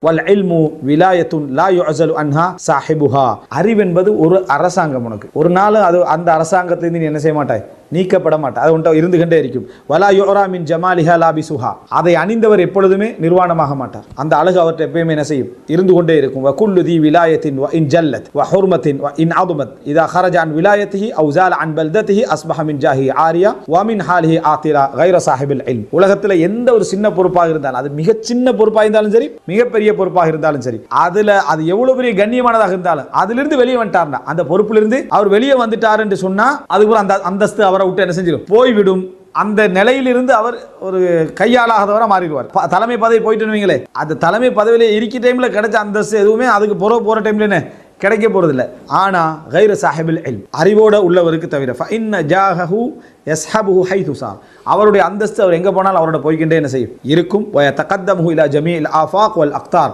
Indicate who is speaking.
Speaker 1: வல் இல்மு விலாயத்துன் லா யுஅஸலு அன்ஹா சாஹிபுஹா. அறிவு என்பது ஒரு அரசாங்கம். உனக்கு ஒரு நாள் அது அந்த அரசாங்கத்திலிருந்து நீ என்ன செய்ய மாட்டாய், நீக்கப்பட மாட்டாய். அது உன்ட்ட இருந்து கொண்டே இருக்கும். வலா யுரா மின் ஜமாலிஹா லாபிசுஹா. அதை அணிந்தவர் எப்பொழுதுமே நிர்வாணமாக மாட்டார். அந்த அழகு அவர்கிட்ட எப்பயுமே என்ன செய்யும், இருந்து கொண்டே இருக்கும். வ குல்லு தி விலாயத்தின் வ இன் ஜல்லத் வ ஹுர்மத்தின் வ இன் அதுமத் இதா خرج عن விலாயத்திஹி அவு زال عن பல்தத்திஹி அஸ்பஹ மின் ஜாஹி ஆரியா வ மின் ஹாலிஹி ஆத்திரா غير صاحب العلم. உலகத்துல எந்த ஒரு சின்ன பொறுப்பாக இருந்தாலும், அது மிக சின்ன பொறுப்பாக இருந்தாலும் சரி, மிகப்பெரிய பொறுப்பாக இருந்தாலும் சரி, அதுல அது எவ்வளவு பெரிய கண்ணியமானதாக இருந்தாலும் அதிலிருந்து வெளியே வந்துட்டார்னா, அந்த பொறுப்பிலிருந்து அவர் வெளியே வந்துட்டார் என்று சொன்னா அதுக்கு அந்த அந்தஸ்து அவரை விட்டு என்ன செஞ்சிடும், போய்விடும். அந்த நிலையிலிருந்து அவர் ஒரு கையாளாதவரை மாறிடுவார். தலைமை பதவி போயிட்டு அந்த தலைமை பதவியில இருக்க டைம்ல கிடைச்ச அந்தஸ்து எதுவுமே அதுக்கு போற டைம்ல என்ன கிடைக்க போறதில்ல. ஆனா கைர சாஹிபில் இல்ம், அறிவோட உள்ளவருக்கு தவிர ஃபஇன்ன ஜாஹஹு யஸ்ஹபுஹு ஹைது ஸார், அவருடைய அந்தஸ்து அவர் எங்க போனாலும் அவரோட போய்கிட்டே என்ன செய்யும் இருக்கும். வ யதகத்தமுஹு இலா ஜமீஇல் ஆஃபாக் வல் அக்தார்,